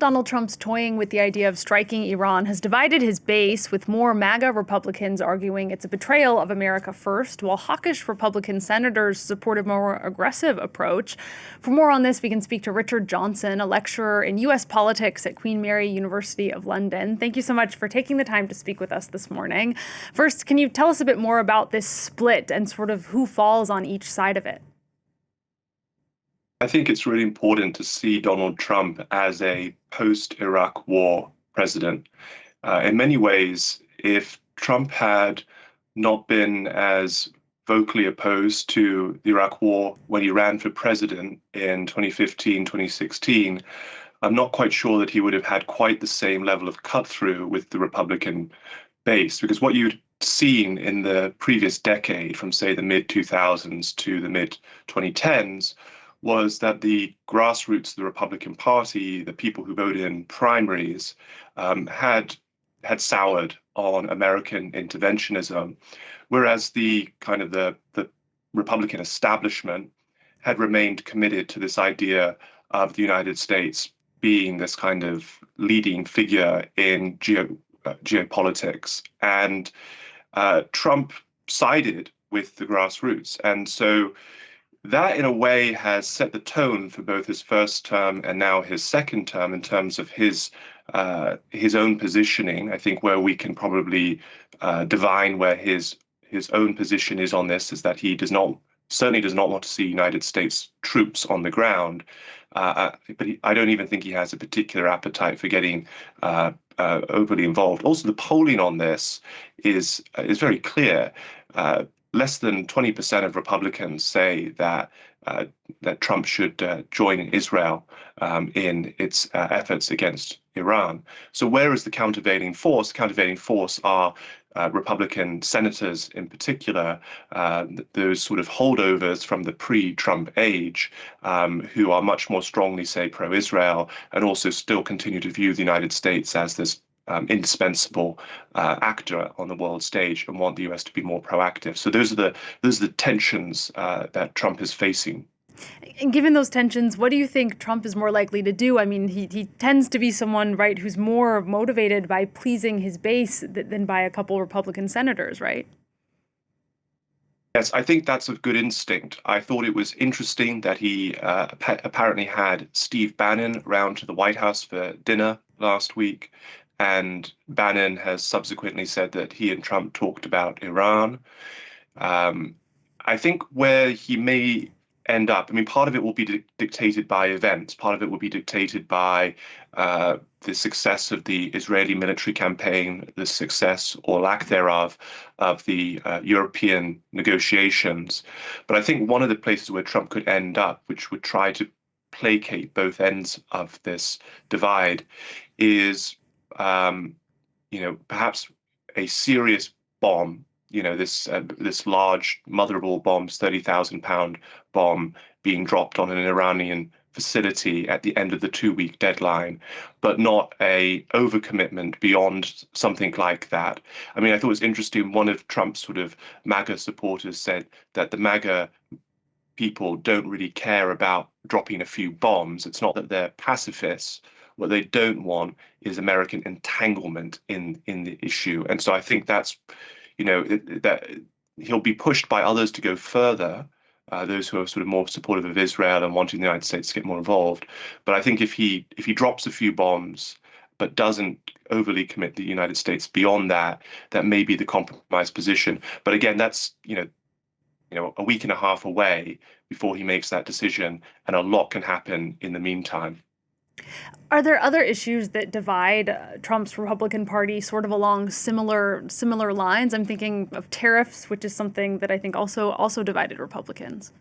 Donald Trump's toying with the idea of striking Iran has divided his base, with more MAGA Republicans arguing it's a betrayal of America first, while hawkish Republican senators support a more aggressive approach. For more on this, we can speak to Richard Johnson, a lecturer in U.S. politics at Queen Mary University of London. Thank you so much for taking the time to speak with us this morning. First, can you tell us a bit more about this split and sort of who falls on each side of it? I think it's really important to see Donald Trump as a post-Iraq war president. In many ways, if Trump had not been as vocally opposed to the Iraq war when he ran for president in 2015, 2016, I'm not quite sure that he would have had quite the same level of cut-through with the Republican base, because what you'd seen in the previous decade, from say the mid-2000s to the mid-2010s, was that the grassroots of the Republican Party, the people who voted in primaries, had soured on American interventionism, whereas the Republican establishment had remained committed to this idea of the United States being this kind of leading figure in geopolitics. And Trump sided with the grassroots. And so that, in a way, has set the tone for both his first term and now his second term in terms of his own positioning. I think where we can probably divine where his own position is on this is that he certainly does not want to see United States troops on the ground. But I don't even think he has a particular appetite for getting overly involved. Also, the polling on this is very clear. Less than 20% of Republicans say that Trump should join Israel in its efforts against Iran. So where is the countervailing force? The countervailing force are Republican senators in particular, those sort of holdovers from the pre-Trump age, who are much more strongly, say, pro-Israel, and also still continue to view the United States as this indispensable actor on the world stage and want the US to be more proactive. So those are the tensions that Trump is facing. And given those tensions, what do you think Trump is more likely to do? I mean, he tends to be someone, right, who's more motivated by pleasing his base than by a couple Republican senators, right? Yes, I think that's a good instinct. I thought it was interesting that he apparently had Steve Bannon round to the White House for dinner last week. And Bannon has subsequently said that he and Trump talked about Iran. I think where he may end up, I mean, part of it will be dictated by events. Part of it will be dictated by the success of the Israeli military campaign, the success or lack thereof of the European negotiations. But I think one of the places where Trump could end up, which would try to placate both ends of this divide, is perhaps a serious bomb, this large mother of all bombs, 30,000-pound bomb being dropped on an Iranian facility at the end of the 2-week deadline, but not a overcommitment beyond something like that. I mean, I thought it was interesting. One of Trump's sort of MAGA supporters said that the MAGA people don't really care about dropping a few bombs. It's not that they're pacifists. What they don't want is American entanglement in the issue. And so I think that's, that he'll be pushed by others to go further, those who are sort of more supportive of Israel and wanting the United States to get more involved. But I think if he drops a few bombs but doesn't overly commit the United States beyond that, that may be the compromise position. But again, that's, a week and a half away before he makes that decision, and a lot can happen in the meantime. Are there other issues that divide Trump's Republican Party sort of along similar lines? I'm thinking of tariffs, which is something that I think also divided Republicans.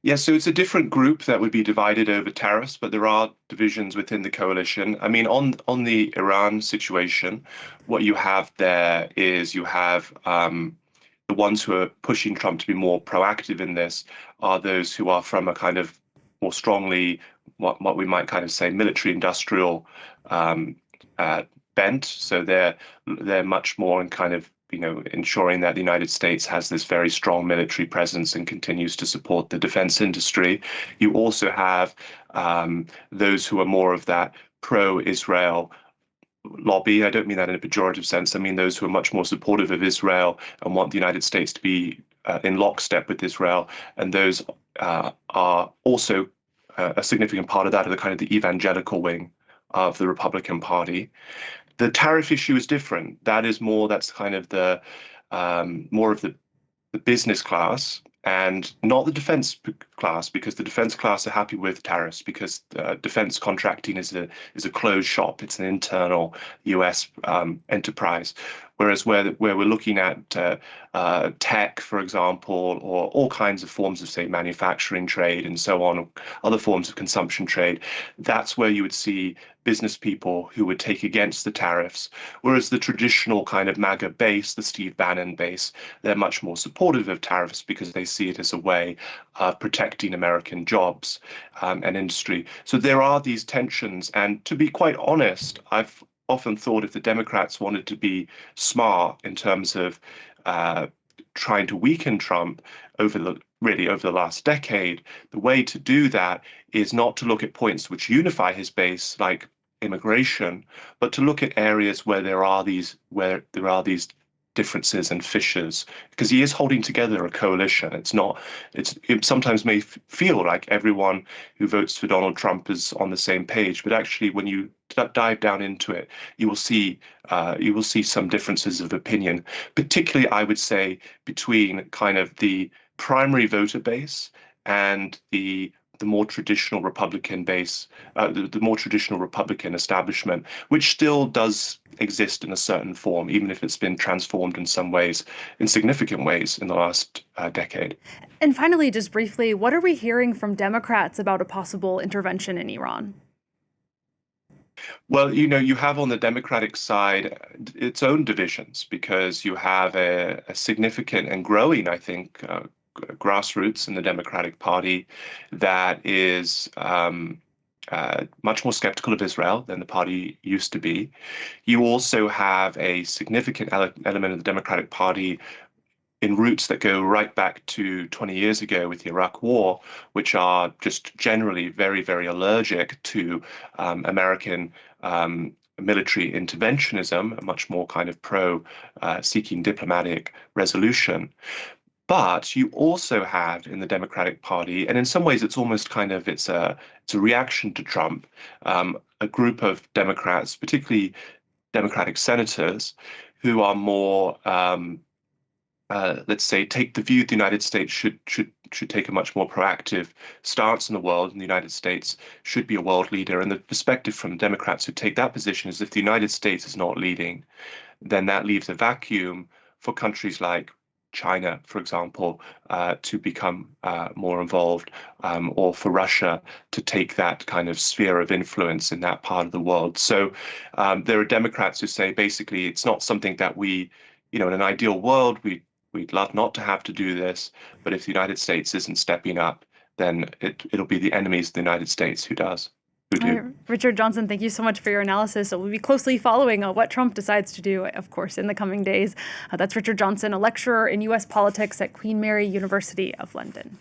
Yes, so it's a different group that would be divided over tariffs, but there are divisions within the coalition. I mean, on the Iran situation, what you have there is you have the ones who are pushing Trump to be more proactive in this are those who are from a kind of more strongly what we might kind of say military industrial bent. So they're much more in kind of ensuring that the United States has this very strong military presence and continues to support the defense industry. You also have those who are more of that pro-Israel lobby. I don't mean that in a pejorative sense. I mean those who are much more supportive of Israel and want the United States to be in lockstep with Israel. And those are also a significant part of that, are the kind of the evangelical wing of the Republican Party. The tariff issue is different. That's kind of the more of the business class and not the defense class, because the defense class are happy with tariffs because defense contracting is a closed shop. It's an internal U.S. Enterprise. Whereas where we're looking at tech, for example, or all kinds of forms of, say, manufacturing trade and so on, other forms of consumption trade, that's where you would see business people who would take against the tariffs. Whereas the traditional kind of MAGA base, the Steve Bannon base, they're much more supportive of tariffs because they see it as a way of protecting American jobs and industry. So there are these tensions. And to be quite honest, I've often thought if the Democrats wanted to be smart in terms of trying to weaken Trump over the last decade, the way to do that is not to look at points which unify his base, like immigration, but to look at areas where there are these differences and fissures, because he is holding together a coalition. It sometimes may feel like everyone who votes for Donald Trump is on the same page, but actually when you dive down into it, you will see some differences of opinion, particularly I would say between kind of the primary voter base and the more traditional Republican base, the more traditional Republican establishment, which still does exist in a certain form, even if it's been transformed in some ways, in significant ways, in the last decade. And finally, just briefly, what are we hearing from Democrats about a possible intervention in Iran? Well, you have on the Democratic side its own divisions, because you have a significant and growing, I think, grassroots in the Democratic Party that is much more skeptical of Israel than the party used to be. You also have a significant element of the Democratic Party in roots that go right back to 20 years ago with the Iraq War, which are just generally very, very allergic to American military interventionism, much more kind of pro seeking diplomatic resolution. But you also have in the Democratic Party, and in some ways it's almost kind of it's a reaction to Trump, a group of Democrats, particularly Democratic senators, who are more let's say, take the view the United States should take a much more proactive stance in the world, and the United States should be a world leader. And the perspective from Democrats who take that position is if the United States is not leading, then that leaves a vacuum for countries like China, for example, to become more involved, or for Russia to take that kind of sphere of influence in that part of the world. So there are Democrats who say basically it's not something that we, in an ideal world, we'd love not to have to do this, but if the United States isn't stepping up, then it'll be the enemies of the United States who do. Right. Richard Johnson, thank you so much for your analysis. We'll be closely following what Trump decides to do, of course, in the coming days. That's Richard Johnson, a lecturer in U.S. politics at Queen Mary University of London.